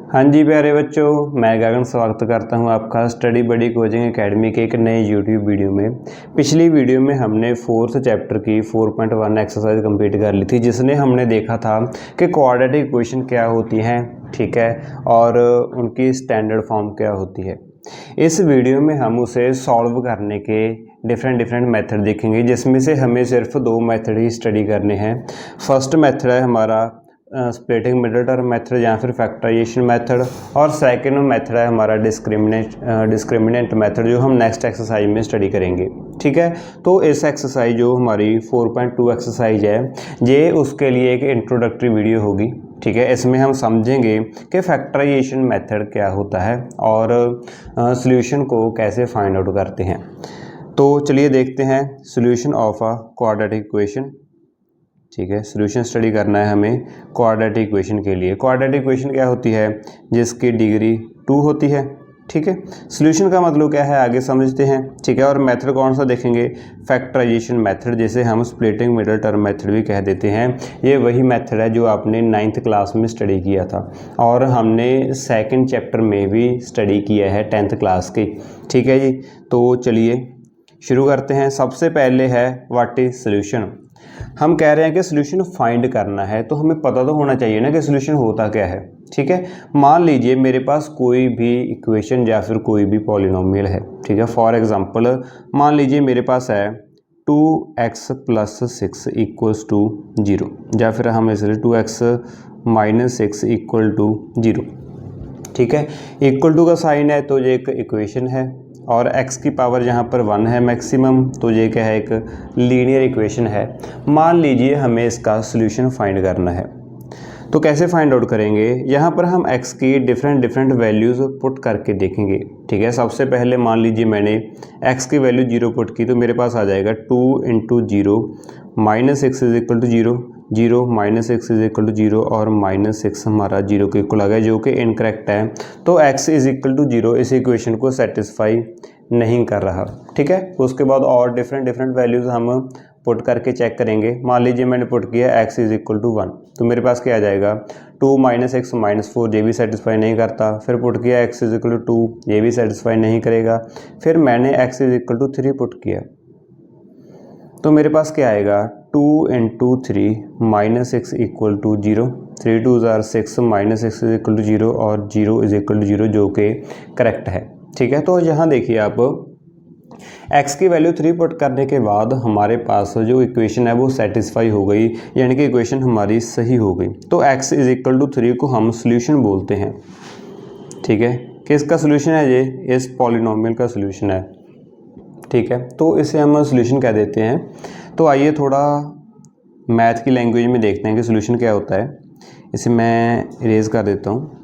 हाँ जी प्यारे बच्चों, मैं गगन स्वागत करता हूं आपका स्टडी बडी कोचिंग एकेडमी के एक नए यूट्यूब वीडियो में। पिछली वीडियो में हमने 4th चैप्टर की 4.1 एक्सरसाइज कंप्लीट कर ली थी, जिसने हमने देखा था कि क्वाड्रेटिक इक्वेशन क्या होती हैं, ठीक है, और उनकी स्टैंडर्ड फॉर्म क्या होती है। इस वीडियो में हम उसे सॉल्व करने के डिफरेंट मेथड देखेंगे, जिसमें से हमें सिर्फ 2 मेथड ही स्टडी करने हैं। फर्स्ट मेथड है हमारा स्प्लिटिंग मिडिल टर्म मेथड या फिर फैक्टराइजेशन मेथड, और सेकंड मेथड है हमारा डिस्क्रिमिनेंट मेथड, जो हम नेक्स्ट एक्सरसाइज में स्टडी करेंगे। ठीक है, तो इस एक्सरसाइज जो हमारी 4.2 एक्सरसाइज है, ये उसके लिए एक इंट्रोडक्टरी वीडियो होगी। ठीक है, इसमें हम समझेंगे कि फैक्टराइजेशन मेथड क्या होता है और सॉल्यूशन को कैसे फाइंड आउट करते हैं। तो चलिए देखते हैं solution of a quadratic equation. ठीक है, सॉल्यूशन स्टडी करना है हमें क्वाड्रेटिक इक्वेशन के लिए। क्वाड्रेटिक इक्वेशन क्या होती है? जिसकी डिग्री 2 होती है। ठीक है, सॉल्यूशन का मतलब क्या है आगे समझते हैं। ठीक है, और मेथड कौन सा देखेंगे? फैक्टराइजेशन मेथड, जिसे हम स्प्लिटिंग मिडिल टर्म मेथड भी कह देते हैं। ये वही मेथड है जो आपने 9th क्लास में स्टडी किया था और हमने 2nd चैप्टर में भी स्टडी किया है 10th क्लास की। ठीक है जी, तो चलिए शुरू करते हैं। सबसे पहले है व्हाट इज सॉल्यूशन। हम कह रहे हैं कि सॉल्यूशन फाइंड करना है, तो हमें पता तो होना चाहिए ना कि सॉल्यूशन होता क्या है। ठीक है, मान लीजिए मेरे पास कोई भी इक्वेशन या फिर कोई भी पॉलिनोमियल है। ठीक है, फॉर एग्जांपल मान लीजिए मेरे पास है 2x + 6 = 0, या फिर हम इसलिए 2x - 6 = 0। ठीक है, इक्वल टू का साइन है तो ये एक इक्वेशन है, और x की पावर यहाँ पर 1 है मैक्सिमम, तो ये क्या है? एक लीनियर इक्वेशन है। मान लीजिए हमें इसका सॉल्यूशन फाइंड करना है, तो कैसे फाइंड आउट करेंगे? यहाँ पर हम x की डिफरेंट वैल्यूज़ पुट करके देखेंगे। ठीक है, सबसे पहले मान लीजिए मैंने x की वैल्यू 0 पुट की, तो मेरे पास आ जाएगा 2 × 0 - 6 = 0, 0 - 6 = 0, और -6 हमारा 0 के इक्वल आ गया, जो कि इनकरेक्ट है। तो x = 0 इस इक्वेशन को सेटिस्फाई नहीं कर रहा। ठीक है, उसके बाद और डिफरेंट वैल्यूज़ हम पुट करके चेक करेंगे। मान लीजिए मैंने पुट किया x = 1, तो मेरे पास क्या आ जाएगा? 2 - 6 - 4, ये भी सेटिस्फाई नहीं करता। फिर पुट किया x = 2, ये भी सेटिस्फाई नहीं करेगा। फिर मैंने x = 3 पुट किया, तो मेरे पास क्या आएगा? 2 × 3 - 6 = 0, 3 2 = 6 - 6 = 0, और 0 = 0, जो कि करेक्ट है। ठीक है, तो यहाँ देखिए आप x की वैल्यू 3 पुट करने के बाद हमारे पास जो इक्वेशन है वो सेटिस्फाई हो गई, यानी कि इक्वेशन हमारी सही हो गई। तो x = 3 को हम सॉल्यूशन बोलते हैं। ठीक है, किसका सॉल्यूशन है? ये इस पॉलिनोमियल का सॉल्यूशन है। ठीक है, तो इसे हम सॉल्यूशन कह देते हैं। तो आइए थोड़ा मैथ की लैंग्वेज में देखते हैं कि सॉल्यूशन क्या होता है। इसे मैं इरेज कर देता हूँ।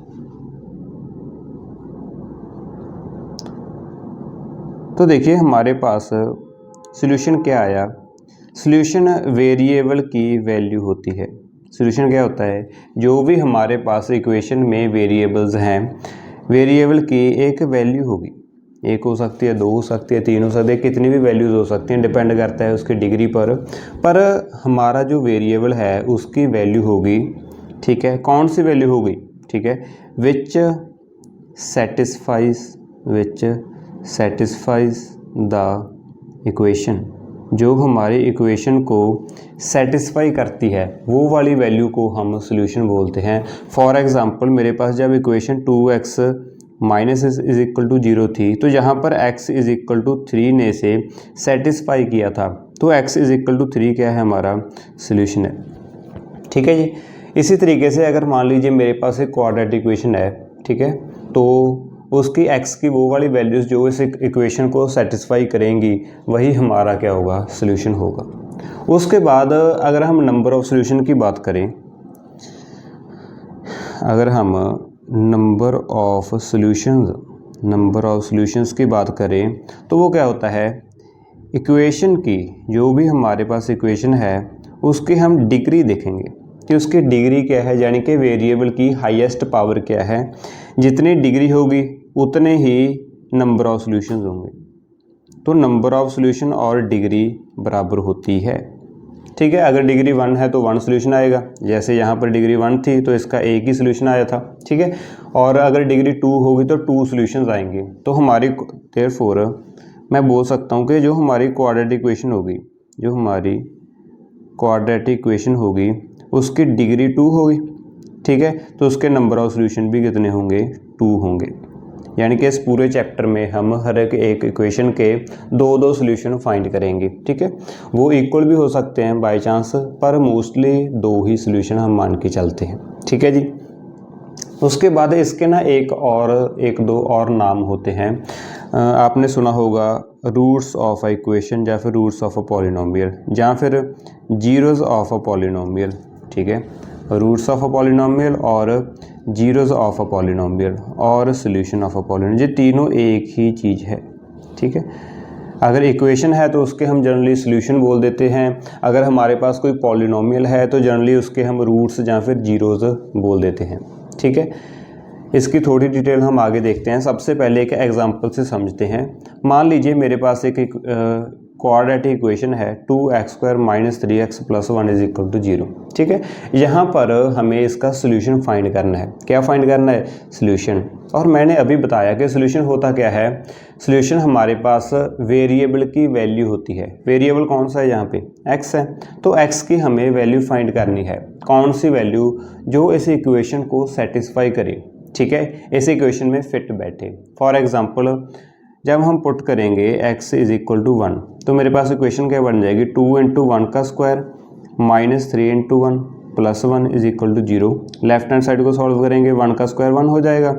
तो देखिए हमारे पास सॉल्यूशन क्या आया? सॉल्यूशन वेरिएबल की वैल्यू होती है। सॉल्यूशन क्या होता है? जो भी हमारे पास इक्वेशन में वेरिएबल्स हैं, वेरिएबल की एक वैल्यू होगी। 1 हो सकती है, 2 हो सकती है, 3 हो सकती है, कितनी भी वैल्यूज़ हो सकती हैं, डिपेंड करता है उसकी डिग्री पर हमारा जो वेरिएबल है उसकी वैल्यू होगी। ठीक है, कौन सी वैल्यू होगी? ठीक है, विच सेटिस्फाइज द इक्वेशन, जो हमारी इक्वेशन को सेटिस्फाई करती है, वो वाली वैल्यू को हम सॉल्यूशन बोलते हैं। फॉर एग्जांपल मेरे पास जब इक्वेशन 2x - 6 = 0 थी, तो यहाँ पर x = 3 ने से सेटिस्फाई किया था, तो x = 3 क्या है? हमारा सॉल्यूशन है। ठीक है जी, इसी तरीके से अगर मान लीजिए मेरे पास एक क्वाड्रेटिक इक्वेशन है, ठीक है, तो उसकी x की वो वाली वैल्यूज़ जो इस इक्वेशन को सेटिस्फाई करेंगी, वही हमारा क्या होगा? सॉल्यूशन होगा। उसके बाद अगर हम नंबर ऑफ़ सॉल्यूशन की बात करें, अगर हम नंबर ऑफ़ सॉल्यूशंस की बात करें, तो वो क्या होता है? इक्वेशन की, जो भी हमारे पास इक्वेशन है उसकी हम डिग्री देखेंगे कि उसकी डिग्री क्या है, यानी कि वेरिएबल की हाईएस्ट पावर क्या है। जितनी डिग्री होगी उतने ही नंबर ऑफ़ सॉल्यूशंस होंगे। तो नंबर ऑफ़ सॉल्यूशन और डिग्री बराबर होती है। ठीक है। अगर डिग्री 1 है तो 1 सोल्यूशन आएगा, जैसे यहाँ पर डिग्री 1 थी तो इसका एक ही सोल्यूशन आया था, ठीक है। और अगर डिग्री 2 होगी तो 2 सोल्यूशंस आएंगे। तो हमारी देयरफॉर मैं बोल सकता हूँ कि जो हमारी क्वाड्रेटिक इक्वेशन होगी उसकी डिग्री 2 होगी, ठीक है। तो उसके नंबर ऑफ सोल्यूशन भी कितने होंगे, 2 होंगे। यानी कि इस पूरे चैप्टर में हम हर एक इक्वेशन के 2-2 सोल्यूशन फाइंड करेंगे, ठीक है। वो इक्वल भी हो सकते हैं बाय चांस, पर मोस्टली 2 ही सोल्यूशन हम मान के चलते हैं, ठीक है जी। उसके बाद इसके ना एक दो और नाम होते हैं। आपने सुना होगा रूट्स ऑफ अ इक्वेशन, या फिर रूट्स ऑफ अ पॉलिनोमियल, या फिर जीरोज ऑफ अ पॉलिनोमियल, ठीक है। रूट्स ऑफ अ पॉलिनोमियल और जीरोज ऑफ अ पॉलिनोमियल और सोल्यूशन ऑफ अ पॉलिनोमियल, ये तीनों एक ही चीज़ है, ठीक है। अगर इक्वेशन है तो उसके हम जनरली सोल्यूशन बोल देते हैं। अगर हमारे पास कोई पॉलिनोमियल है तो जनरली उसके हम रूट्स या फिर जीरोज बोल देते हैं, ठीक है। इसकी थोड़ी डिटेल हम आगे देखते हैं। सबसे पहले एक एग्जांपल से समझते हैं। मान लीजिए मेरे पास एक क्वाड्रेटिक इक्वेशन है 2x² - 3x + 1 = 0, ठीक है। यहाँ पर हमें इसका सोल्यूशन फाइंड करना है। क्या फाइंड करना है, सोल्यूशन। और मैंने अभी बताया कि सोल्यूशन होता क्या है। सोल्यूशन हमारे पास वेरिएबल की वैल्यू होती है। वेरिएबल कौन सा है, यहाँ पे x है, तो x की हमें वैल्यू फाइंड करनी है। कौन सी वैल्यू, जो इस इक्वेशन को सेटिस्फाई करे, ठीक है, इस इक्वेशन में फिट बैठे। फॉर एग्जांपल जब हम पुट करेंगे x = 1 तो मेरे पास इक्वेशन क्या बन जाएगी, 2 × 1 का स्क्वायर - 3 × 1 + 1 = 0। लेफ्ट हैंड साइड को सॉल्व करेंगे, 1 का स्क्वायर 1 हो जाएगा,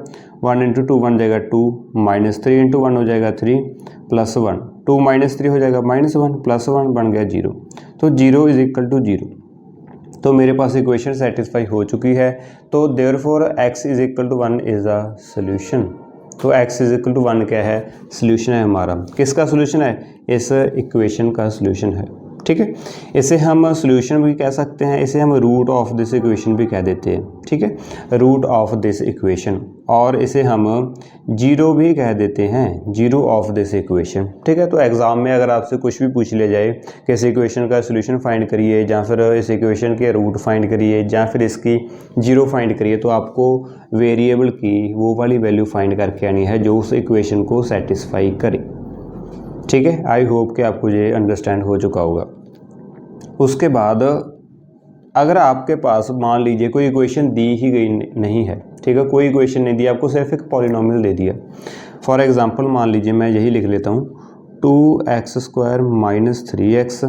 1 × 2 बन जाएगा 2, -3 × 1 हो जाएगा 3 + 1, 2 - 3 हो जाएगा -1 + 1 बन गया 0। तो 0 = 0। तो मेरे पास इक्वेशन सेटिस्फाई हो चुकी है। तो therefore x = 1 is a solution. तो x = 1 क्या है, सोल्यूशन है हमारा। किसका सोल्यूशन है, इस इक्वेशन का सोल्यूशन है, ठीक है। इसे हम सोल्यूशन भी कह सकते हैं, इसे हम रूट ऑफ दिस इक्वेशन भी कह देते हैं, ठीक है, रूट ऑफ दिस इक्वेशन। और इसे हम जीरो भी कह देते हैं, जीरो ऑफ दिस इक्वेशन, ठीक है। तो एग्जाम में अगर आपसे कुछ भी पूछ लिया जाए कि इस इक्वेशन का सोल्यूशन फाइंड करिए, या फिर इस इक्वेशन के रूट फाइंड करिए, या फिर इसकी जीरो फाइंड करिए, तो आपको वेरिएबल की वो वाली वैल्यू फाइंड करके आनी है जो उस इक्वेशन को सेटिस्फाई करे, ठीक है। आई होप कि आपको ये अंडरस्टैंड हो चुका होगा। उसके बाद अगर आपके पास मान लीजिए कोई इक्वेशन दी ही गई नहीं है, ठीक है, कोई इक्वेशन नहीं दी, आपको सिर्फ एक पॉलिनोमियल दे दिया। फॉर एग्जांपल मान लीजिए मैं यही लिख लेता हूँ, 2x² - 3x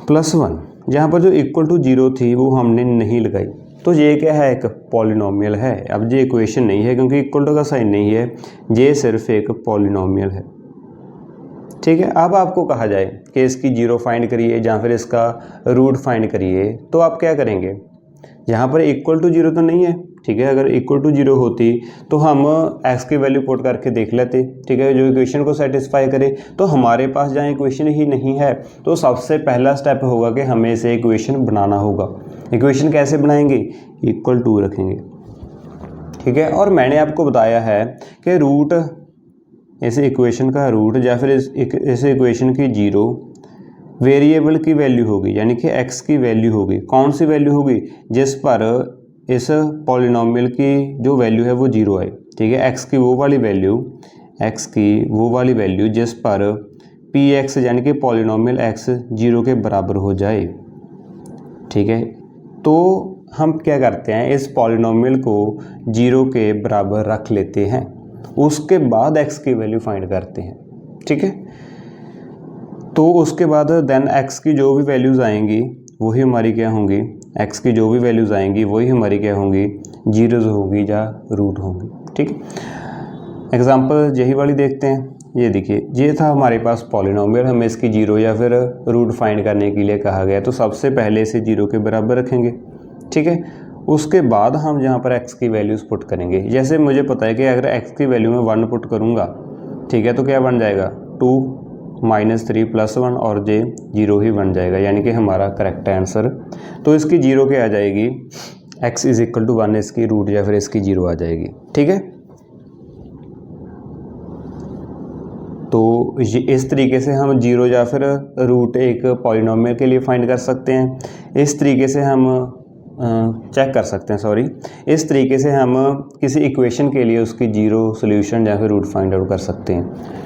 + 1। यहाँ पर जो =0 थी वो हमने नहीं लगाई, तो ये क्या है, एक पॉलिनोमियल है। अब ये इक्वेशन नहीं है क्योंकि इक्वल टू का साइन नहीं है, ये सिर्फ एक पॉलिनोमियल है, ठीक है। अब आपको कहा जाए कि इसकी जीरो फाइंड करिए या फिर इसका रूट फाइंड करिए, तो आप क्या करेंगे, यहाँ पर =0 तो नहीं है, ठीक है। अगर =0 होती तो हम x की वैल्यू पुट करके देख लेते, ठीक है, जो इक्वेशन को सेटिस्फाई करे। तो हमारे पास जहाँ इक्वेशन ही नहीं है तो सबसे पहला स्टेप होगा कि हमें इसे इक्वेशन बनाना होगा। इक्वेशन कैसे बनाएंगे, =2 रखेंगे, ठीक है। और मैंने आपको बताया है कि रूट, इस इक्वेशन का रूट या फिर इस इक्वेशन की जीरो वेरिएबल की वैल्यू होगी, यानी कि x की वैल्यू होगी। कौन सी वैल्यू होगी, जिस पर इस पॉलिनोमियल की जो वैल्यू है वो जीरो आए, ठीक है। x की वो वाली वैल्यू जिस पर px यानी कि पॉलिनोमियल x 0 के बराबर हो जाए, ठीक है। तो हम क्या करते हैं, इस पॉलिनोमियल को 0 के बराबर रख लेते हैं, उसके बाद x की वैल्यू फाइंड करते हैं, ठीक है। तो उसके बाद देन x की जो भी वैल्यूज़ आएंगी वही हमारी क्या होंगी, x की जो भी वैल्यूज़ आएंगी वही हमारी क्या होंगी, जीरोज़ होगी या रूट होंगी, ठीक है। एग्जांपल यही वाली देखते हैं। ये देखिए, ये था हमारे पास पॉलिनोमियल, हमें इसकी जीरो या फिर रूट फाइंड करने के लिए कहा गया। तो सबसे पहले इसे 0 के बराबर रखेंगे, ठीक है। उसके बाद हम यहाँ पर x की वैल्यूज़ पुट करेंगे। जैसे मुझे पता है कि अगर x की वैल्यू में 1 पुट करूँगा, ठीक है, तो क्या बन जाएगा, 2 - 3 + 1 और j 0 ही बन जाएगा, यानी कि हमारा करेक्ट आंसर। तो इसकी जीरो क्या आ जाएगी, x = 1, इसकी रूट या फिर इसकी जीरो आ जाएगी, ठीक है। तो इस तरीके से हम जीरो या फिर रूट एक पॉलिनोमियल के लिए फाइंड कर सकते हैं। इस तरीके से हम चेक कर सकते हैं, सॉरी, इस तरीके से हम किसी इक्वेशन के लिए उसकी जीरो सोल्यूशन या फिर रूट फाइंड आउट कर सकते हैं।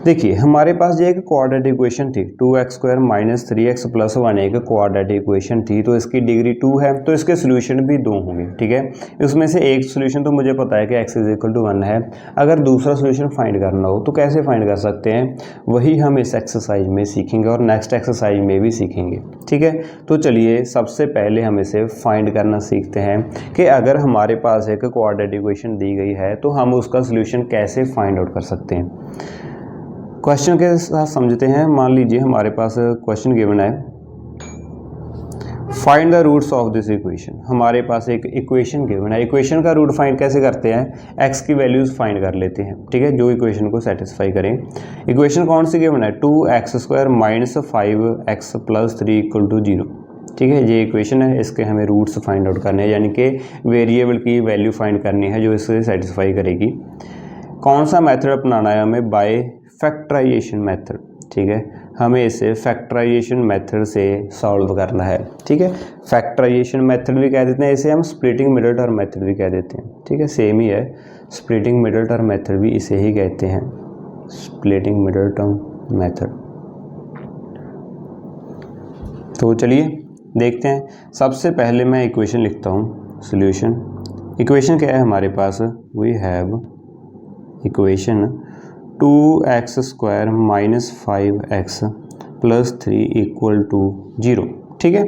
देखिए हमारे पास ये एक क्वाड्रेटिक इक्वेशन थी 2x² - 3x + 1 एक क्वाड्रेटिक इक्वेशन थी, तो इसकी डिग्री 2 है, तो इसके सोल्यूशन भी 2 होंगे। ठीक है, उसमें से एक सोल्यूशन तो मुझे पता है कि x = 1 है। अगर दूसरा सोल्यूशन फाइंड करना हो तो कैसे फाइंड कर सकते हैं, वही हम इस एक्सरसाइज में सीखेंगे और नेक्स्ट एक्सरसाइज में भी सीखेंगे। ठीक है, तो चलिए सबसे पहले हम इसे फाइंड करना सीखते हैं कि अगर हमारे पास एक क्वाड्रेटिक इक्वेशन दी गई है तो हम उसका सोल्यूशन कैसे फाइंड आउट कर सकते हैं। क्वेश्चन के साथ समझते हैं। मान लीजिए हमारे पास क्वेश्चन गिवन है, find the roots of this equation. हमारे पास एक इक्वेशन गिवन है, इक्वेशन का रूट फाइंड कैसे करते हैं, x की वैल्यूज़ फाइंड कर लेते हैं। ठीक है, जो इक्वेशन को सेटिस्फाई करें। इक्वेशन कौन सी गिवन है, 2x² - 5x + 3 = 0। ठीक है, ये इक्वेशन है, इसके हमें रूट्स फाइंड आउट करने हैं, यानी कि वेरिएबल की वैल्यू फाइंड करनी है जो इसे सेटिस्फाई करेगी। कौन सा मेथड अपनाना है हमें, बाय फैक्टराइजेशन मेथड। ठीक है, हमें इसे फैक्टराइजेशन मेथड से सॉल्व करना है। ठीक है, फैक्टराइजेशन मेथड भी कह देते हैं इसे, हम स्प्लिटिंग मिडिल टर्म मेथड भी कह देते हैं। ठीक है, सेम ही है, स्प्लिटिंग मिडिल टर्म मेथड भी इसे ही कहते हैं, स्प्लिटिंग मिडिल टर्म मेथड। तो चलिए देखते हैं। सबसे पहले मैं इक्वेशन लिखता हूँ, सॉल्यूशन। इक्वेशन क्या है हमारे पास, we have equation 2x² - 5x + 3 = 0। ठीक है,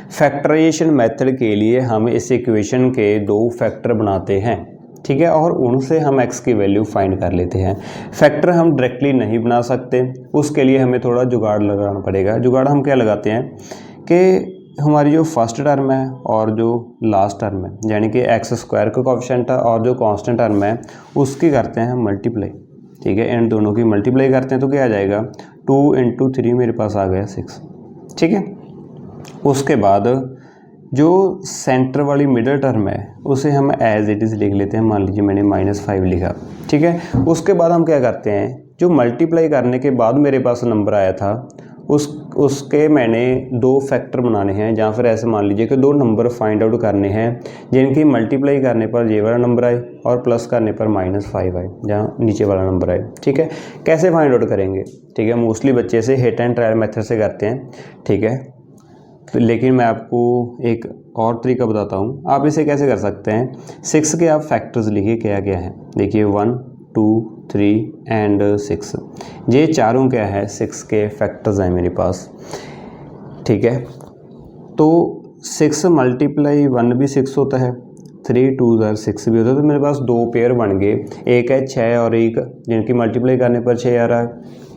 फैक्टराइजेशन मेथड के लिए हम इस इक्वेशन के 2 फैक्टर बनाते हैं। ठीक है, और उनसे हम x की वैल्यू फाइंड कर लेते हैं। फैक्टर हम डायरेक्टली नहीं बना सकते, उसके लिए हमें थोड़ा जुगाड़ लगाना पड़ेगा। जुगाड़ हम क्या लगाते हैं कि हमारी जो फर्स्ट टर्म है और जो लास्ट टर्म है, यानी कि x² का कोएफिशिएंट है और जो कांस्टेंट टर्म है उसकी करते हैं मल्टीप्लाई। ठीक है, इन दोनों की मल्टीप्लाई करते हैं तो क्या आ जाएगा, 2 × 3 मेरे पास आ गया 6। ठीक है, उसके बाद जो सेंटर वाली मिडिल टर्म है उसे हम एज इट इज़ लिख लेते हैं। मान लीजिए मैंने -5 लिखा। ठीक है, उसके बाद हम क्या करते हैं, जो मल्टीप्लाई करने के बाद मेरे पास नंबर आया था उसके मैंने 2 फैक्टर बनाने हैं, जहाँ फिर ऐसे मान लीजिए कि 2 नंबर फाइंड आउट करने हैं जिनकी मल्टीप्लाई करने पर ये वाला नंबर आए और प्लस करने पर -5 आए, जहाँ नीचे वाला नंबर आए। ठीक है, कैसे फाइंड आउट करेंगे, ठीक है, मोस्टली बच्चे से हिट एंड ट्रायल मेथड से करते हैं। ठीक है, लेकिन मैं आपको एक और तरीका बताता हूँ, आप इसे कैसे कर सकते हैं। 6 के आप फैक्टर्स लिखिए, क्या क्या है, देखिए 1, 2, 3 एंड 6, ये चारों क्या है 6 के फैक्टर्स हैं मेरे पास। ठीक है, तो 6 × 1 भी 6 होता है, 3 × 2 = 6 भी होता है, तो मेरे पास 2 पेयर बन गए, एक है 6 और 1 जिनकी मल्टीप्लाई करने पर 6 आ रहा है,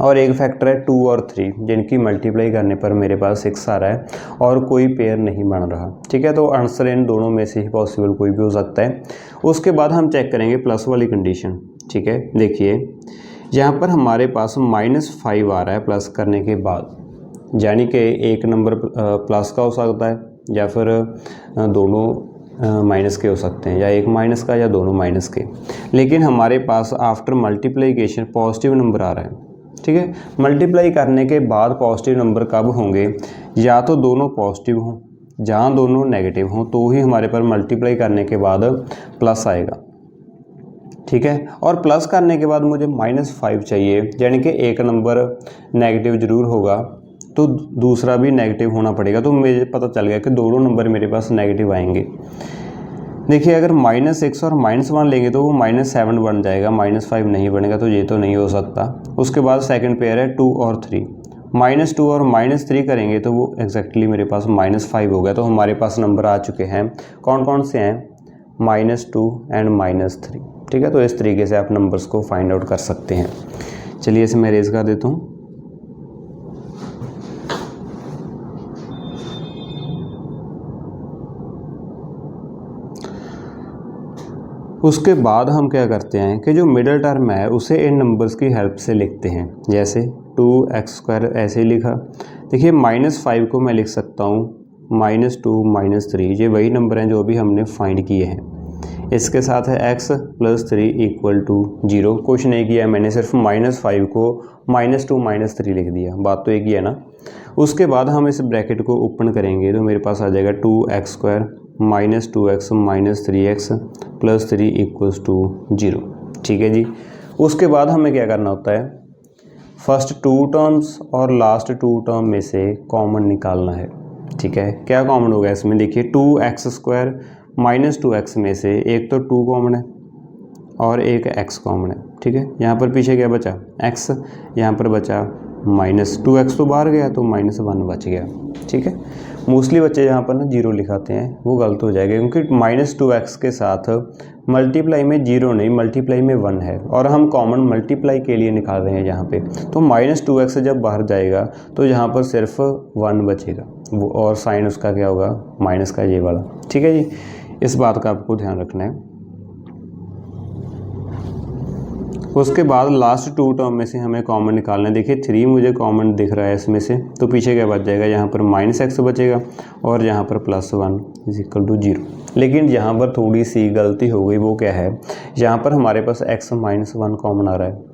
और एक फैक्टर है 2 और 3 जिनकी मल्टीप्लाई करने पर मेरे पास 6 आ रहा है और कोई पेयर नहीं बन रहा। ठीक है, तो आंसर इन दोनों में से ही पॉसिबल कोई भी हो सकता है। उसके बाद हम चेक करेंगे प्लस वाली कंडीशन। ठीक है, देखिए यहाँ पर हमारे पास -5 आ रहा है प्लस करने के बाद, यानी कि एक नंबर प्लस का हो सकता है या फिर दोनों माइनस के हो सकते हैं, या एक माइनस का या दोनों माइनस के, लेकिन हमारे पास आफ्टर मल्टीप्लिकेशन पॉजिटिव नंबर आ रहा है। ठीक है, मल्टीप्लाई करने के बाद पॉजिटिव नंबर कब होंगे, या तो दोनों पॉजिटिव हों, जहाँ दोनों नेगेटिव हों तो ही हमारे पर मल्टीप्लाई करने के बाद प्लस आएगा। ठीक है, और प्लस करने के बाद मुझे -5 चाहिए, यानी कि एक नंबर नेगेटिव ज़रूर होगा तो दूसरा भी नेगेटिव होना पड़ेगा। तो मुझे पता चल गया कि दोनों नंबर मेरे पास नेगेटिव आएंगे। देखिए अगर -6 और -1 लेंगे तो वो -7 बन जाएगा, -5 नहीं बनेगा, तो ये तो नहीं हो सकता। उसके बाद सेकंड पेयर है 2 और 3, -2 और -3 करेंगे तो वो एग्जैक्टली मेरे पास -5 हो गया। तो हमारे पास नंबर आ चुके हैं, कौन कौन से हैं, -2 एंड -3। ठीक है, तो इस तरीके से आप नंबर्स को फाइंड आउट कर सकते हैं। चलिए इसे मैं रेज कर देता हूँ। उसके बाद हम क्या करते हैं कि जो मिडिल टर्म है उसे इन नंबर्स की हेल्प से लिखते हैं, जैसे 2x² ऐसे ही लिखा। देखिए -5 को मैं लिख सकता हूँ -2 -3, ये वही नंबर हैं जो अभी हमने फाइंड किए हैं। इसके साथ है x + 3 = 0। कुछ नहीं किया मैंने, सिर्फ -5 को -2 -3 लिख दिया, बात तो एक ही है ना। उसके बाद हम इस ब्रैकेट को ओपन करेंगे तो मेरे पास आ जाएगा 2x² - 2x - 3x + 3 = 0। ठीक है जी। उसके बाद हमें क्या करना होता है, फर्स्ट 2 टर्म्स और लास्ट 2 टर्म में से कॉमन निकालना है। ठीक है, क्या कॉमन होगा इसमें, देखिए 2x² - 2x में से एक तो 2 कॉमन है और एक x कॉमन है। ठीक है, यहाँ पर पीछे क्या बचा, x, यहाँ पर बचा -2x तो बाहर गया तो -1 बच गया। ठीक है, मोस्टली बच्चे यहाँ पर ना 0 लिखाते हैं, वो गलत हो जाएगा क्योंकि -2x के साथ मल्टीप्लाई में 0 नहीं, मल्टीप्लाई में 1 है और हम कॉमन मल्टीप्लाई के लिए निकाल रहे हैं यहाँ पे। तो -2x जब बाहर जाएगा तो यहाँ पर सिर्फ 1 बचेगा, वो और साइन उसका क्या होगा, माइनस का, ये वाला। ठीक है जी, इस बात का आपको ध्यान रखना है। उसके बाद लास्ट 2 टर्म में से हमें कॉमन निकालना है। देखिए 3 मुझे कॉमन दिख रहा है इसमें से, तो पीछे क्या बच जाएगा, यहाँ पर -x बचेगा और यहाँ पर +1 = 0। लेकिन यहाँ पर थोड़ी सी गलती हो गई, वो क्या है, यहाँ पर हमारे पास x - 1 कॉमन आ रहा है,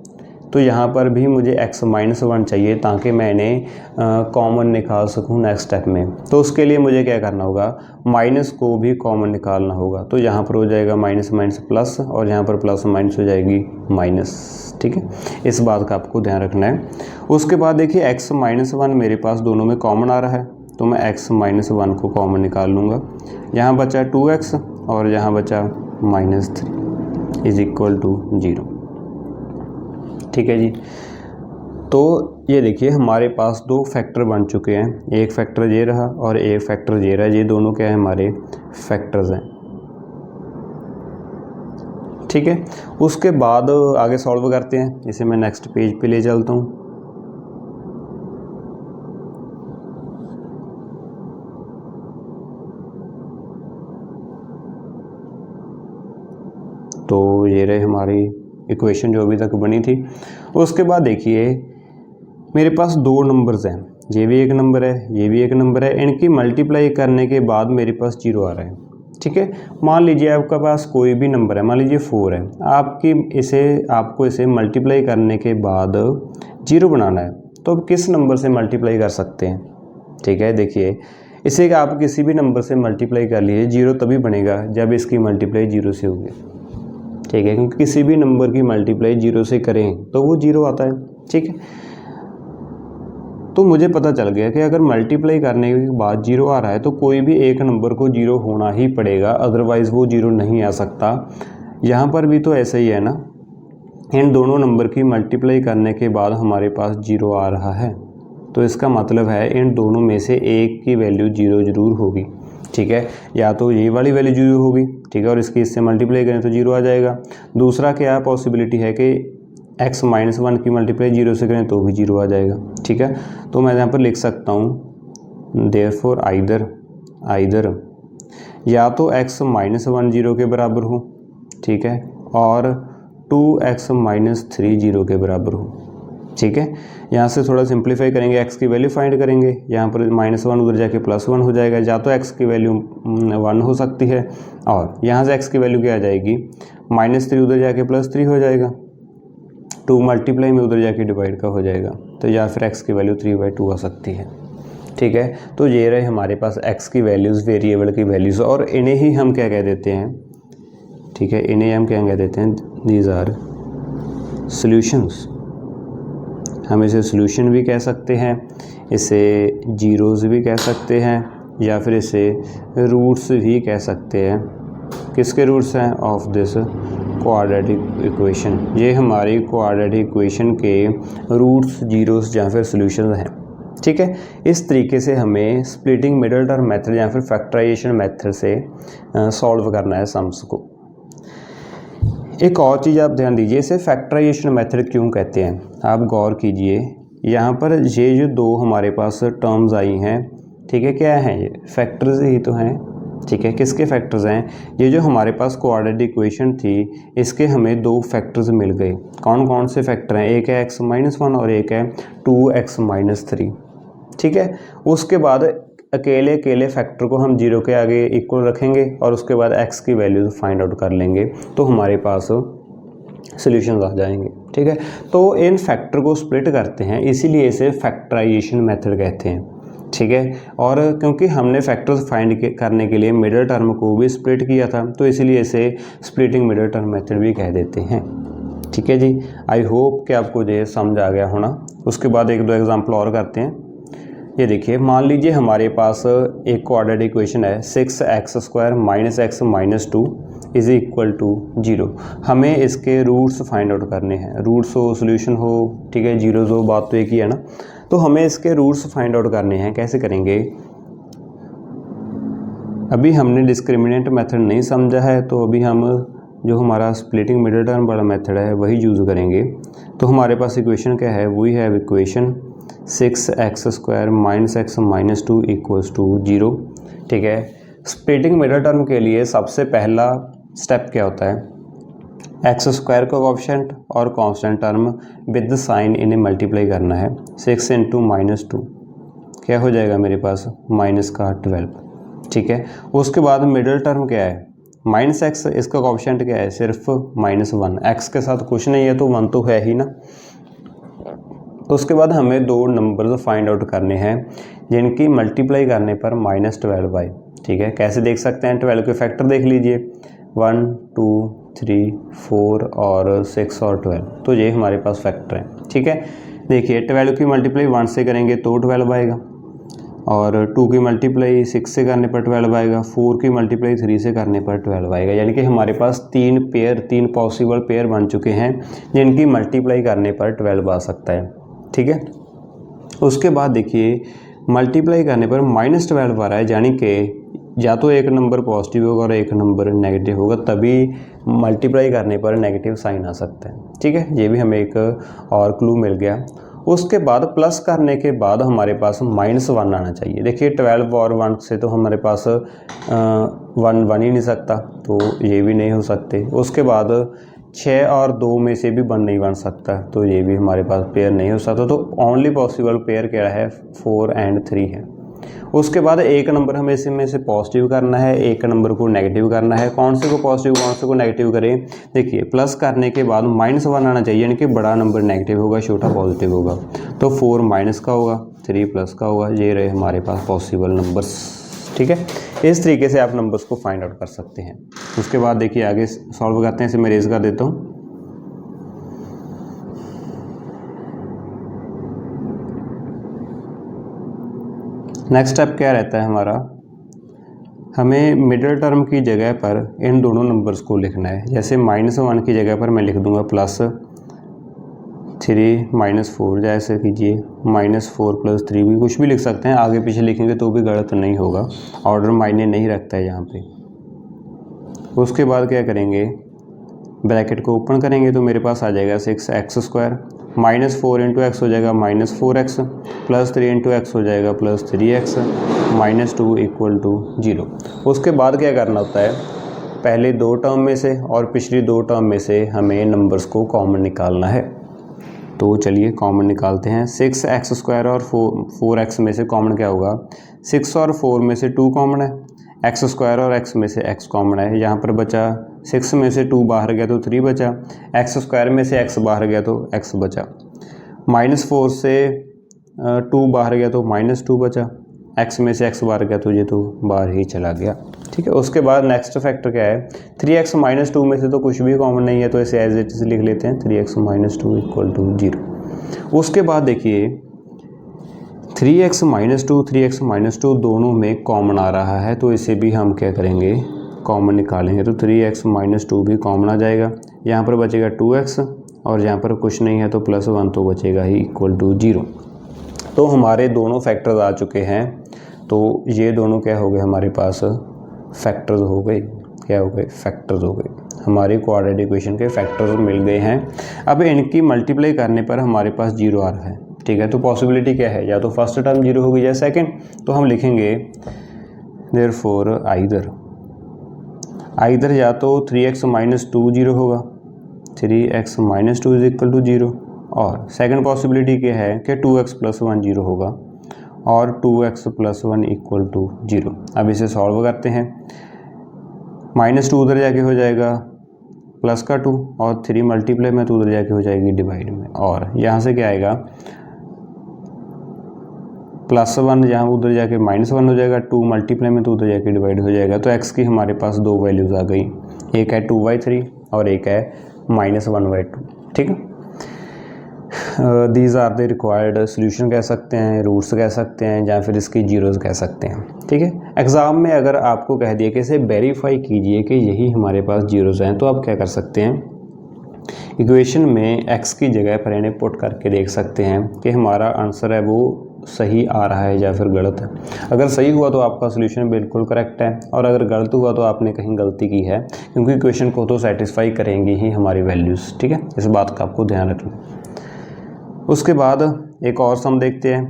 तो यहाँ पर भी मुझे x - 1 चाहिए ताकि मैं इन्हें कॉमन निकाल सकूँ नेक्स्ट स्टेप में। तो उसके लिए मुझे क्या करना होगा, माइनस को भी कॉमन निकालना होगा। तो यहाँ पर हो जाएगा माइनस माइनस प्लस और यहाँ पर प्लस माइनस हो जाएगी माइनस। ठीक है, इस बात का आपको ध्यान रखना है। उसके बाद देखिए x - 1 मेरे पास दोनों में कॉमन आ रहा है, तो मैं x - 1 को कॉमन निकाल लूँगा। यहाँ बचा 2x और यहाँ बचा -3 = 0। ठीक है जी, तो ये देखिए हमारे पास 2 फैक्टर बन चुके हैं, एक फैक्टर ये रहा और एक फैक्टर ये रहा। ये दोनों क्या है, हमारे फैक्टर्स हैं। ठीक है, उसके बाद आगे सॉल्व करते हैं, इसे मैं नेक्स्ट पेज पे ले चलता हूँ। तो ये रहे हमारी इक्वेशन जो अभी तक बनी थी। उसके बाद देखिए मेरे पास 2 नंबर्स हैं, ये भी एक नंबर है, ये भी एक नंबर है। इनकी मल्टीप्लाई करने के बाद मेरे पास 0 आ रहा है। ठीक है, मान लीजिए आपके पास कोई भी नंबर है, मान लीजिए 4 है, आपको इसे मल्टीप्लाई करने के बाद 0 बनाना है, तो अब किस नंबर से मल्टीप्लाई कर सकते हैं। ठीक है, देखिए इसे आप किसी भी नंबर से मल्टीप्लाई कर लीजिए, 0 तभी बनेगा जब इसकी मल्टीप्लाई 0 से होगी। ठीक है, क्योंकि किसी भी नंबर की मल्टीप्लाई 0 से करें तो वो 0 आता है। ठीक है, तो मुझे पता चल गया कि अगर मल्टीप्लाई करने के बाद 0 आ रहा है तो कोई भी एक नंबर को 0 होना ही पड़ेगा, अदरवाइज़ वो 0 नहीं आ सकता। यहाँ पर भी तो ऐसा ही है ना, इन दोनों नंबर की मल्टीप्लाई करने के बाद हमारे पास 0 आ रहा है, तो इसका मतलब है इन दोनों में से एक की वैल्यू 0 ज़रूर होगी। ठीक है, या तो ये वाली वैल्यू 0 होगी, ठीक है, और इसकी इससे मल्टीप्लाई करें तो 0 आ जाएगा। दूसरा क्या पॉसिबिलिटी है कि x - 1 की मल्टीप्लाई 0 से करें तो भी 0 आ जाएगा। ठीक है, तो मैं यहाँ पर लिख सकता हूँ देयरफॉर आइदर या तो x - 1 0 के बराबर हो, ठीक है, और 2x - 3 0 के बराबर हो। ठीक है, यहाँ से थोड़ा सिंप्लीफाई करेंगे, x की वैल्यू फाइंड करेंगे, यहाँ पर -1 उधर जाके +1 हो जाएगा, या तो x की वैल्यू 1 हो सकती है और यहाँ से x की वैल्यू क्या आ जाएगी, -3 उधर जाके +3 हो जाएगा, 2 मल्टीप्लाई में उधर जाके डिवाइड का हो जाएगा, तो या फिर x की वैल्यू 3/2 आ सकती है। ठीक है, तो ये रहे हमारे पास x की वैल्यूज़, वेरिएबल की वैल्यूज़, और इन्हें ही हम क्या कह देते हैं, ठीक है, इन्हें हम क्या कह देते हैं, दीज आर सॉल्यूशंस। हम इसे सॉल्यूशन भी कह सकते हैं, इसे जीरोज़ भी कह सकते हैं, या फिर इसे रूट्स भी कह सकते हैं। किसके रूट्स हैं, ऑफ दिस क्वाड्रेटिक इक्वेशन। ये हमारी क्वाड्रेटिक इक्वेशन के रूट्स, जीरोस या फिर सॉल्यूशन हैं। ठीक है, इस तरीके से हमें स्प्लिटिंग मिडिल टर्म मेथड या फिर फैक्टराइजेशन मेथड से सॉल्व करना है सम्स को। एक और चीज़ आप ध्यान दीजिए, इसे फैक्टराइजेशन मेथड क्यों कहते हैं, आप गौर कीजिए। यहाँ पर ये जो 2 हमारे पास टर्म्स आई हैं, ठीक है, क्या हैं ये, फैक्टर्स ही तो हैं। ठीक है, किसके फैक्टर्स हैं, ये जो हमारे पास क्वाड्रेटिक इक्वेशन थी इसके हमें 2 फैक्टर्स मिल गए। कौन कौन से फैक्टर हैं, एक है x - 1 और एक है 2x - 3। ठीक है, उसके बाद अकेले अकेले फैक्टर को हम 0 के आगे इक्वल रखेंगे और उसके बाद x की वैल्यूज फाइंड आउट कर लेंगे तो हमारे पास सॉल्यूशंस आ जाएंगे। ठीक है, तो इन फैक्टर को स्प्लिट करते हैं, इसीलिए इसे फैक्टराइजेशन मेथड कहते हैं। ठीक है, और क्योंकि हमने फैक्टर्स फाइंड करने के लिए मिडिल टर्म को भी स्प्लिट किया था तो इसीलिए इसे स्प्लिटिंग मिडिल टर्म मेथड भी कह देते हैं। ठीक है जी, आई होप कि आपको ये समझ आ गया होना। उसके बाद एक दो एग्जाम्पल और करते हैं। ये देखिए, मान लीजिए हमारे पास एक क्वाड्रेटिक इक्वेशन है 6x² - x - 2 is equal to 0। हमें इसके रूट्स फाइंड आउट करने हैं, रूट्स हो सोल्यूशन हो, ठीक है, जीरोज हो, बात तो एक ही है ना। तो हमें इसके रूट्स फाइंड आउट करने हैं। कैसे करेंगे? अभी हमने डिस्क्रिमिनेंट मेथड नहीं समझा है तो अभी हम जो हमारा स्प्लिटिंग मिडिल टर्म वाला मेथड है वही यूज़ करेंगे। तो हमारे पास इक्वेशन क्या है? वही है equation 6x² - x - 2 equals to 0। ठीक है, स्प्लिटिंग मिडिल टर्म के लिए सबसे पहला स्टेप क्या होता है? x² का कोएफिशिएंट और कांस्टेंट टर्म विद साइन इन्हें मल्टीप्लाई करना है। 6 × -2 क्या हो जाएगा मेरे पास? -12। ठीक है, उसके बाद मिडिल टर्म क्या है? -x, इसका कोएफिशिएंट क्या है? सिर्फ -1। x के साथ कुछ नहीं है तो 1 तो है ही ना। उसके बाद हमें दो नंबर्स फाइंड आउट करने हैं जिनकी मल्टीप्लाई करने पर -12 आए। ठीक है, कैसे देख सकते हैं? 12 के फैक्टर देख लीजिए, 1 2 3 4 और 6 और 12, तो ये हमारे पास फैक्टर हैं। ठीक है, देखिए 12 की मल्टीप्लाई 1 से करेंगे तो 12 आएगा, और 2 की मल्टीप्लाई 6 से करने पर 12 आएगा, 4 की मल्टीप्लाई 3 से करने पर 12 आएगा। यानी कि हमारे पास तीन पॉसिबल पेयर बन चुके हैं जिनकी मल्टीप्लाई करने पर 12 आ सकता है। ठीक है, उसके बाद देखिए मल्टीप्लाई करने पर -12 आ रहा है, यानी कि या तो एक नंबर पॉजिटिव होगा और एक नंबर नेगेटिव होगा, तभी मल्टीप्लाई करने पर नेगेटिव साइन आ सकता है। ठीक है, ये भी हमें एक और क्लू मिल गया। उसके बाद प्लस करने के बाद हमारे पास -1 आना चाहिए। देखिए 12 और 1 से तो हमारे पास 1 बन ही नहीं सकता, तो ये भी नहीं हो सकते। उसके बाद 6 और 2 में से भी 1 नहीं बन सकता, तो ये भी हमारे पास पेयर नहीं हो सकता। तो ओनली पॉसिबल पेयर क्या है? 4 और 3 है। उसके बाद एक नंबर हमें इसमें से पॉजिटिव करना है, एक नंबर को नेगेटिव करना है। कौन से को पॉजिटिव कौन से को नेगेटिव करें? देखिए प्लस करने के बाद -1 आना चाहिए, यानी कि बड़ा नंबर नेगेटिव होगा, छोटा पॉजिटिव होगा। तो 4 माइनस का होगा, 3 प्लस का होगा। ये रहे हमारे पास पॉसिबल नंबर्स। ठीक है, इस तरीके से आप नंबर्स को फाइंड आउट कर सकते हैं। उसके बाद देखिए आगे सॉल्व करते हैं। इसे मैं रेज कर देता हूँ। नेक्स्ट स्टेप क्या रहता है हमारा? हमें मिडिल टर्म की जगह पर इन दोनों नंबर्स को लिखना है। जैसे -1 की जगह पर मैं लिख दूंगा +3 -4, जैसे कीजिए -4 + 3 भी कुछ भी लिख सकते हैं, आगे पीछे लिखेंगे तो भी गलत नहीं होगा, ऑर्डर मायने नहीं रखता है यहाँ पे। उसके बाद क्या करेंगे? ब्रैकेट को ओपन करेंगे तो मेरे पास आ जाएगा 6x² -4 × x हो जाएगा -4x, +3 × x हो जाएगा +3x, -2 = 0। उसके बाद क्या करना होता है? पहले दो टर्म में से और पिछली दो टर्म में से हमें नंबर्स को कॉमन निकालना है। तो चलिए कॉमन निकालते हैं। 6x² और 4x में से कॉमन क्या होगा? 6 और 4 में से 2 कॉमन है, x² और x में से x कॉमन है। यहाँ पर बचा 6 में से 2 बाहर गया तो 3 बचा, x² में से x बाहर गया तो x बचा, -4 से 2 बाहर गया तो -2 बचा, x में से x बाहर गया तो ये तो बाहर ही चला गया। ठीक है, उसके बाद नेक्स्ट फैक्टर क्या है? 3x - 2 में से तो कुछ भी कॉमन नहीं है, तो इसे एज इट इज लिख लेते हैं, 3x - 2 = 0। उसके बाद देखिए 3x - 2 3x - 2 दोनों में कॉमन आ रहा है, तो इसे भी हम क्या करेंगे? कॉमन निकालेंगे। तो 3x - 2 भी कॉमन आ जाएगा, यहाँ पर बचेगा 2x और यहाँ पर कुछ नहीं है तो +1 तो बचेगा ही, =0। तो हमारे दोनों फैक्टर्स आ चुके हैं। तो ये दोनों क्या हो गए हमारे पास? फैक्टर्स हो गए। क्या हो गए? फैक्टर्स हो गए। हमारी क्वाड्रेटिक इक्वेशन के फैक्टर्स मिल गए हैं। अब इनकी मल्टीप्लाई करने पर हमारे पास 0 आ रहा है। ठीक है, तो पॉसिबिलिटी क्या है? या तो फर्स्ट टर्म 0 होगी या सेकंड। तो हम लिखेंगे देयरफॉर आइदर या तो 3x - 2 0 होगा, 3x - 2 = 0, और सेकंड पॉसिबिलिटी क्या है कि 2x + 1 0 होगा, और 2x + 1 = 0। अब इसे सॉल्व करते हैं। -2 उधर जाके हो जाएगा प्लस का 2 और 3 मल्टीप्लाई में तो उधर जाके हो जाएगी डिवाइड में, और यहाँ से क्या आएगा +1 जहाँ उधर जाके -1 हो जाएगा, 2 मल्टीप्लाई में तो उधर जाके डिवाइड हो जाएगा। तो x की हमारे पास दो वैल्यूज़ आ गई, एक है 2/3 और एक है -1/2। ठीक है, these are the required solution कह सकते हैं, रूट्स कह सकते हैं, या फिर इसकी जीरोज़ कह सकते हैं। ठीक है, एग्ज़ाम में अगर आपको कह दिया कि इसे वेरीफाई कीजिए कि यही हमारे पास जीरोज़ हैं, तो आप क्या कर सकते हैं, इक्वेशन में x की जगह पर इन्हें पुट करके देख सकते हैं कि हमारा आंसर है वो सही आ रहा है या फिर गलत है। अगर सही हुआ तो आपका सोल्यूशन बिल्कुल करेक्ट है, और अगर गलत हुआ तो आपने कहीं गलती की है, क्योंकि इक्वेशन को तो सेटिस्फाई करेंगी ही हमारी वैल्यूज़। ठीक है, इस बात का आपको ध्यान रखना। उसके बाद एक और सम देखते हैं,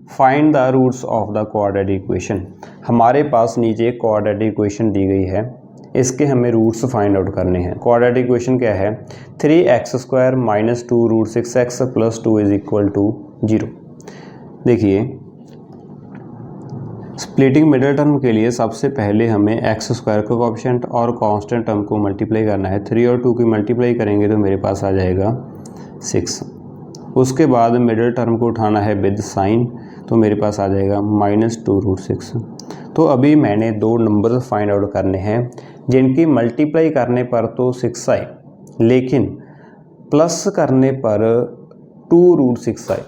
find the roots of the quadratic equation. हमारे पास नीचे एक क्वाड्रेटिक इक्वेशन दी गई है, इसके हमें रूट्स फाइंड आउट करने हैं। क्वाड्रेटिक इक्वेशन क्या है, 3x² - 2 √6x + 2 = 0। देखिए, स्प्लिटिंग मिडिल टर्म के लिए सबसे पहले हमें x² का कोएफिशिएंट और कांस्टेंट टर्म को मल्टीप्लाई करना है। 3 और 2 की मल्टीप्लाई करेंगे तो मेरे पास आ जाएगा 6। उसके बाद मिडिल टर्म को उठाना है विद साइन, तो मेरे पास आ जाएगा -2 √6। तो अभी मैंने दो नंबर फाइंड आउट करने हैं जिनकी मल्टीप्लाई करने पर तो 6 आए, लेकिन प्लस करने पर 2 √6 आए।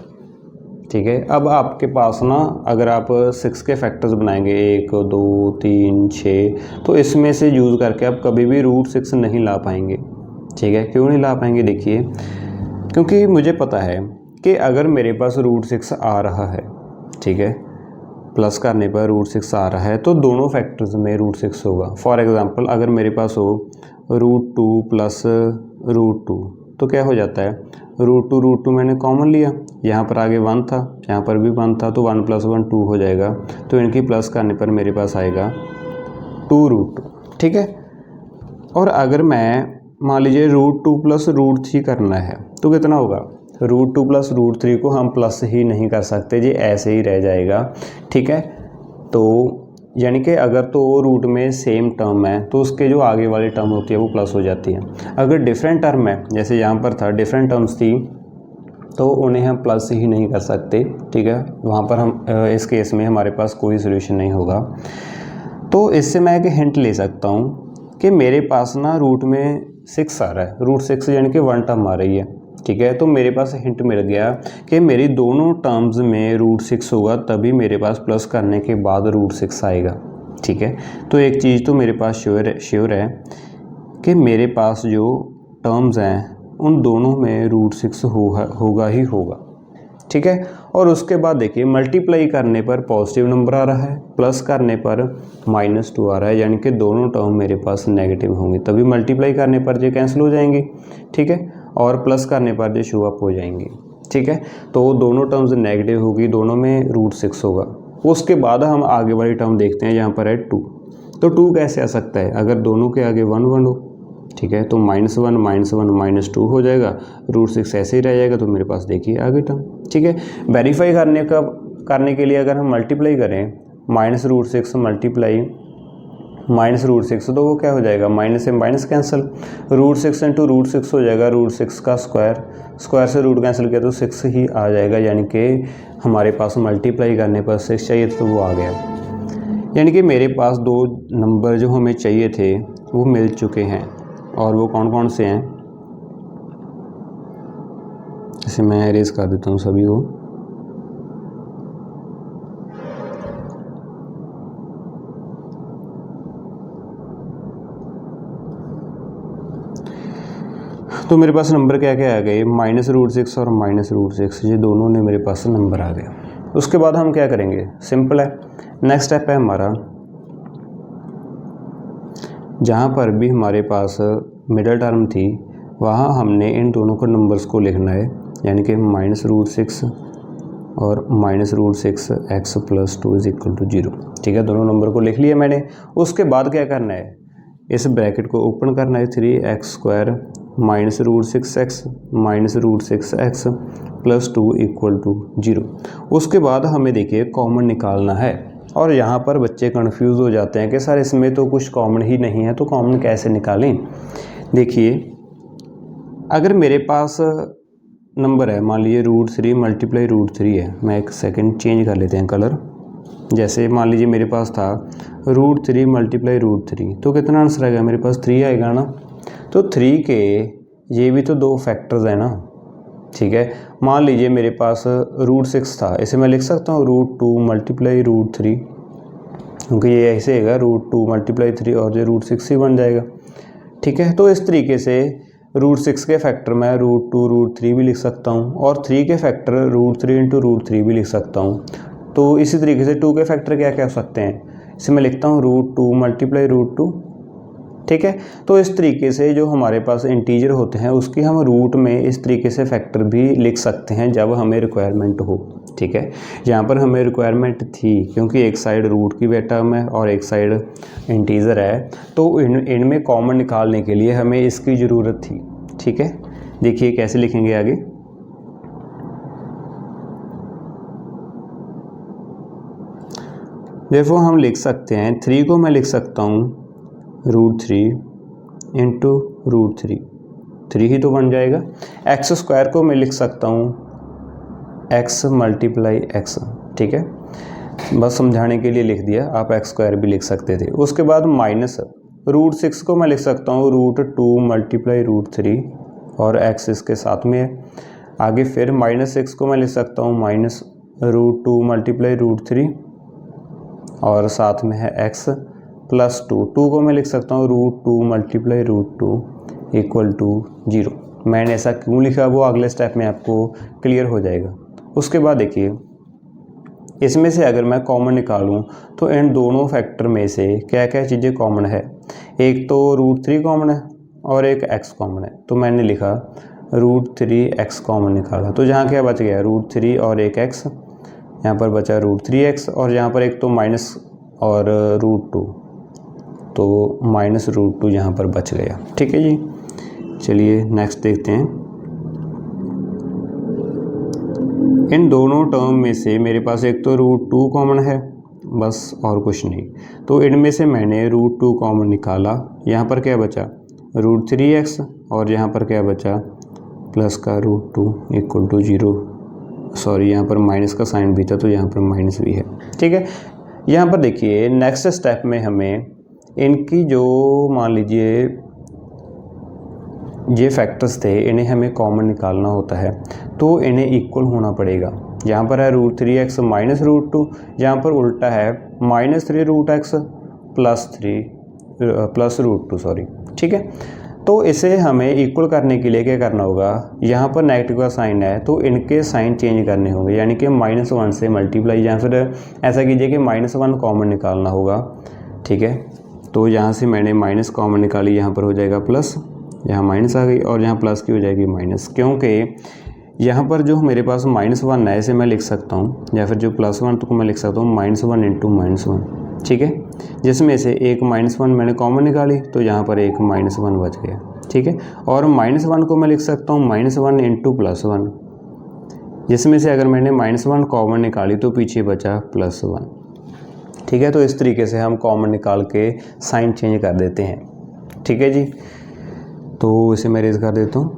ठीक है, अब आपके पास ना अगर आप 6 के फैक्टर्स बनाएंगे 1 2 3 6, तो इसमें से यूज़ करके आप कभी भी √6 नहीं ला पाएंगे। ठीक है, क्यों नहीं ला पाएंगे, देखिए, क्योंकि मुझे पता है कि अगर मेरे पास √6 आ रहा है, ठीक है, प्लस करने पर √6 आ रहा है, तो दोनों फैक्टर्स में √6 होगा। फॉर एग्जांपल अगर मेरे पास हो √2 + √2, तो क्या हो जाता है, √2 मैंने कॉमन लिया, यहाँ पर आगे 1 था, यहाँ पर भी 1 था, तो 1 + 1 2 हो जाएगा। तो इनकी प्लस करने पर मेरे पास आएगा 2 √2। ठीक है, और अगर मैं मान लीजिए √2 + √3 करना है तो कितना होगा, √2 + √3 को हम प्लस ही नहीं कर सकते जी, ऐसे ही रह जाएगा। ठीक है, तो यानी कि अगर तो रूट में सेम टर्म है तो उसके जो आगे वाली टर्म होती है वो प्लस हो जाती है। अगर डिफरेंट टर्म है, जैसे यहाँ पर था डिफरेंट टर्म्स थी, तो उन्हें हम प्लस ही नहीं कर सकते। ठीक है, वहाँ पर हम इस केस में हमारे पास कोई सोल्यूशन नहीं होगा। तो इससे मैं एक हिंट ले सकता हूँ कि मेरे पास ना रूट में 6 आ रहा है, √6 यानी कि 1 टर्म आ रही है। ठीक है, तो मेरे पास हिंट मिल गया कि मेरी दोनों टर्म्स में √6 होगा, तभी मेरे पास प्लस करने के बाद √6 आएगा। ठीक है, तो एक चीज़ तो मेरे पास श्योर है कि मेरे पास जो टर्म्स हैं उन दोनों में √6 होगा ही होगा। ठीक है, और उसके बाद देखिए मल्टीप्लाई करने पर पॉजिटिव नंबर आ रहा है, प्लस करने पर -2 आ रहा है, यानी कि दोनों टर्म मेरे पास नेगेटिव होंगे, तभी मल्टीप्लाई करने पर ये कैंसिल हो जाएंगी। ठीक है, और प्लस करने पर ये शो अप हो जाएंगे। ठीक है, तो दोनों टर्म्स नेगेटिव होगी, दोनों में √6 होगा। उसके बाद हम आगे वाली टर्म देखते हैं, यहाँ पर है 2। तो 2 कैसे आ सकता है, अगर दोनों के आगे 1 1 हो। ठीक है, तो -1 -1 -2 हो जाएगा, √6 ऐसे ही रह जाएगा। तो मेरे पास देखिए आगे टर्म। ठीक है, वेरीफाई करने के लिए अगर हम मल्टीप्लाई करें -√6 मल्टीप्लाई -√6, तो वो क्या हो जाएगा, माइनस से माइनस कैंसिल, √6 × √6 हो जाएगा, √6 का स्क्वायर से रूट कैंसिल किया तो 6 ही आ जाएगा, यानी कि हमारे पास मल्टीप्लाई करने पर 6 चाहिए तो वो आ गया। यानी कि मेरे पास दो नंबर जो हमें चाहिए थे वो मिल चुके हैं, और वो कौन कौन से हैं, इसे मैं एरेज कर देता हूँ सभी को। तो मेरे पास नंबर क्या क्या आ गए, -√6 और -√6, ये दोनों ने मेरे पास नंबर आ गए। उसके बाद हम क्या करेंगे, सिंपल है, नेक्स्ट स्टेप है हमारा, जहाँ पर भी हमारे पास मिडिल टर्म थी वहाँ हमने इन दोनों को नंबर्स को लिखना है, यानी कि -√6 और -√6 x + 2 = 0। ठीक है, दोनों नंबर को लिख लिया मैंने। उसके बाद क्या करना है, इस ब्रैकेट को ओपन करना है 3x² minus root 6x minus root 6x plus 2 equal to 0। उसके बाद हमें देखिए कॉमन निकालना है, और यहाँ पर बच्चे कंफ्यूज हो जाते हैं कि सर इसमें तो कुछ कॉमन ही नहीं है, तो कॉमन कैसे निकालें। देखिए अगर मेरे पास नंबर है, मान लीजिए √3 मल्टीप्लाई √3 है, मैं एक सेकंड चेंज कर लेते हैं कलर। जैसे मान लीजिए मेरे पास था √3 मल्टीप्लाई √3, तो कितना आंसर आएगा मेरे पास 3 आएगा ना। तो 3 के ये भी तो 2 फैक्टर्स हैं ना, ठीक है। मान लीजिए मेरे पास √6 था, इसे मैं लिख सकता हूँ √2 मल्टीप्लाई √3, क्योंकि ये ऐसे हैगा √2 मल्टीप्लाई 3 और ये √6 ही बन जाएगा, ठीक है। तो इस तरीके से √6 के फैक्टर मैं √2 √3 भी लिख सकता हूँ, और 3 के फैक्टर √3 इंटू √3 भी लिख सकता हूँ। तो इसी तरीके से 2 के फैक्टर क्या क्या हो सकते हैं, इसे मैं लिखता हूँ √2 मल्टीप्लाई √2, ठीक है। तो इस तरीके से जो हमारे पास इंटीजर होते हैं उसकी हम रूट में इस तरीके से फैक्टर भी लिख सकते हैं जब हमें रिक्वायरमेंट हो, ठीक है। यहाँ पर हमें रिक्वायरमेंट थी क्योंकि एक साइड रूट की टर्म है और एक साइड इंटीजर है, तो इनमें कॉमन निकालने के लिए हमें इसकी ज़रूरत थी, ठीक है। देखिए कैसे लिखेंगे आगे। देखो हम लिख सकते हैं 3 को मैं लिख सकता हूँ √3 इंटू √3, 3 ही तो बन जाएगा। x² को मैं लिख सकता हूँ x मल्टीप्लाई x, ठीक है। बस समझाने के लिए लिख दिया, आप x² भी लिख सकते थे। उसके बाद माइनस √6 को मैं लिख सकता हूँ √2 मल्टीप्लाई √3 और x इसके साथ में है। आगे फिर -6 को मैं लिख सकता हूँ माइनस √2 मल्टीप्लाई √3 और साथ में है x प्लस 2 को मैं लिख सकता हूँ √2 मल्टीप्लाई √2 इक्वल टू 0। मैंने ऐसा क्यों लिखा वो अगले स्टेप में आपको क्लियर हो जाएगा। उसके बाद देखिए इसमें से अगर मैं कॉमन निकालूं तो इन दोनों फैक्टर में से क्या क्या चीज़ें कॉमन है। एक तो √3 कॉमन है और एक x कॉमन है, तो मैंने लिखा √3x कॉमन निकाला, तो जहाँ क्या बच गया √3 और एक x, यहाँ पर बचा √3x और यहाँ पर एक तो माइनस और √2, तो -√2 यहाँ पर बच गया, ठीक है जी। चलिए नेक्स्ट देखते हैं। इन दोनों टर्म में से मेरे पास एक तो √2 कॉमन है बस और कुछ नहीं, तो इनमें से मैंने √2 कॉमन निकाला। यहाँ पर क्या बचा √3x और यहाँ पर क्या बचा प्लस का √2 इक्वल टू 0। सॉरी यहाँ पर माइनस का साइन भी था तो यहाँ पर माइनस भी है, ठीक है। यहाँ पर देखिए नेक्स्ट स्टेप में हमें इनकी जो मान लीजिए ये फैक्टर्स थे इन्हें हमें कॉमन निकालना होता है, तो इन्हें इक्वल होना पड़ेगा। यहाँ पर है √3x माइनस √2, यहाँ पर उल्टा है -3√x प्लस √2 सॉरी, ठीक है। तो इसे हमें इक्वल करने के लिए क्या करना होगा, यहाँ पर नेगेटिव का साइन है तो इनके साइन चेंज करने होंगे, यानी कि -1 से मल्टीप्लाई, या फिर ऐसा कीजिए कि -1 कॉमन निकालना होगा, ठीक है। तो यहाँ से मैंने माइनस कॉमन निकाली, यहाँ पर हो जाएगा प्लस, यहाँ माइनस आ गई और यहाँ प्लस की हो जाएगी माइनस, क्योंकि यहाँ पर जो मेरे पास -1 है इसे मैं लिख सकता हूँ, या फिर जो +1 तो मैं लिख सकता हूँ -1 इंटू -1, ठीक है। जिसमें से एक -1 मैंने कॉमन निकाली तो यहाँ पर एक -1 बच गया, ठीक है। और -1 को मैं लिख सकता हूँ -1 इंटू +1, जिसमें से अगर मैंने -1 कॉमन निकाली तो पीछे बचा +1, ठीक है। तो इस तरीके से हम कॉमन निकाल के साइन चेंज कर देते हैं, ठीक है जी। तो इसे मैं रेज कर देता हूँ।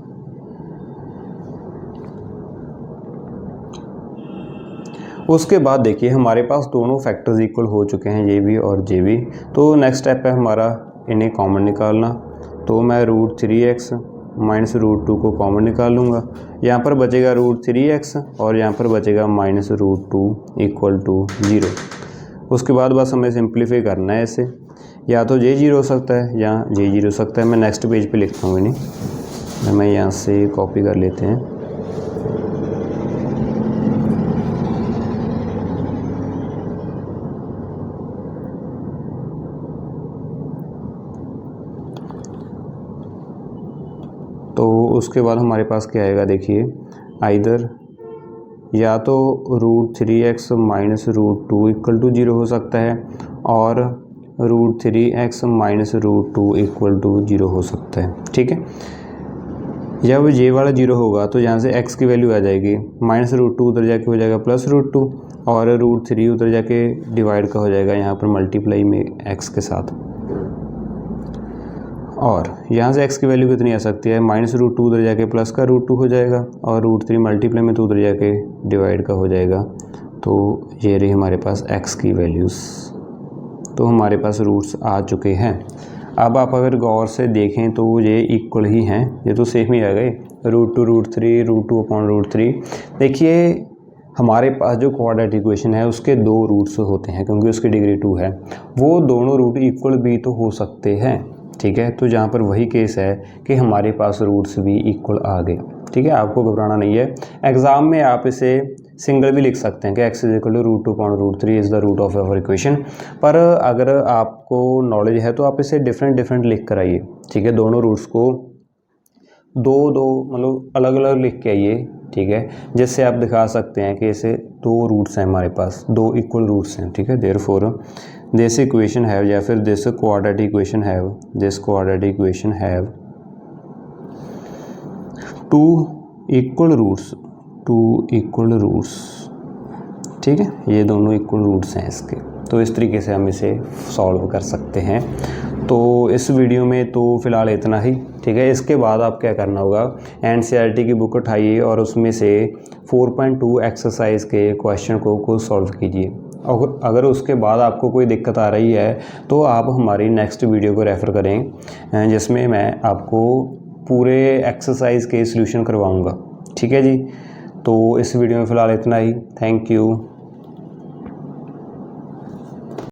उसके बाद देखिए हमारे पास दोनों फैक्टर्स इक्वल हो चुके हैं, ये भी और जे भी। तो नेक्स्ट स्टेप है हमारा इन्हें कॉमन निकालना, तो मैं √3x माइनस √2 को कॉमन निकाल लूँगा। यहाँ पर बचेगा √3x और यहाँ पर बचेगा -√2 इक्वल टू 0। उसके बाद बस हमें सिंप्लीफाई करना है इसे, या तो जे 0 हो सकता है या जे 0 हो सकता है। मैं नेक्स्ट पेज पे लिखता हूँ इन्हें, हमें यहाँ से कॉपी कर लेते हैं। तो उसके बाद हमारे पास क्या आएगा, देखिए आइदर या तो √3x माइनस √2 इक्वल टू 0 हो सकता है, और √3x माइनस √2 इक्वल टू 0 हो सकता है। ठीक है, जब ये वाला 0 होगा तो यहाँ से x की वैल्यू आ जाएगी, माइनस √2 उधर जाके हो जाएगा प्लस √2 और √3 उधर जाके डिवाइड का हो जाएगा यहाँ पर मल्टीप्लाई में x के साथ। और यहाँ से x की वैल्यू कितनी आ सकती है, माइनस √2 उधर जाके प्लस का √2 हो जाएगा और √3 मल्टीप्लाई में तो उधर जाके डिवाइड का हो जाएगा। तो ये रही हमारे पास x की वैल्यूज़। तो हमारे पास रूट्स आ चुके हैं। अब आप अगर गौर से देखें तो ये इक्वल ही हैं, ये तो सेम ही आ गए, √2 √3 √2/√3। देखिए हमारे पास जो क्वाड्रेटिक इक्वेशन है उसके दो रूट्स होते हैं, क्योंकि उसकी डिग्री 2 है, वो दोनों रूट इक्वल भी तो हो सकते हैं। ठीक है, तो जहाँ पर वही केस है कि हमारे पास रूट्स भी इक्वल आ गए। ठीक है, आपको घबराना नहीं है। एग्ज़ाम में आप इसे सिंगल भी लिख सकते हैं कि x is equal to √2/√3 is the root of our equation, पर अगर आपको नॉलेज है तो आप इसे डिफरेंट लिख कर आइए। ठीक है, दोनों रूट्स को दो मतलब अलग अलग लिख के आइए। ठीक है, जिससे आप दिखा सकते हैं कि ऐसे दो रूट्स हैं हमारे पास, दो इक्वल रूट्स हैं। ठीक है, देयरफॉर दिस इक्वेशन हैव या फिर this quadratic equation have two equal roots. ठीक है, ये दोनों इक्वल रूट्स हैं इसके, तो इस तरीके से हम इसे सॉल्व कर सकते हैं। तो इस वीडियो में तो फ़िलहाल इतना ही। ठीक है, इसके बाद आप क्या करना होगा, NCERT की बुक उठाइए और उसमें से 4.2 एक्सरसाइज के क्वेश्चन को सॉल्व कीजिए। और अगर उसके बाद आपको कोई दिक्कत आ रही है तो आप हमारी नेक्स्ट वीडियो को रेफ़र करें, जिसमें मैं आपको पूरे एक्सरसाइज के सॉल्यूशन करवाऊँगा। ठीक है जी, तो इस वीडियो में फ़िलहाल इतना ही। Thank you.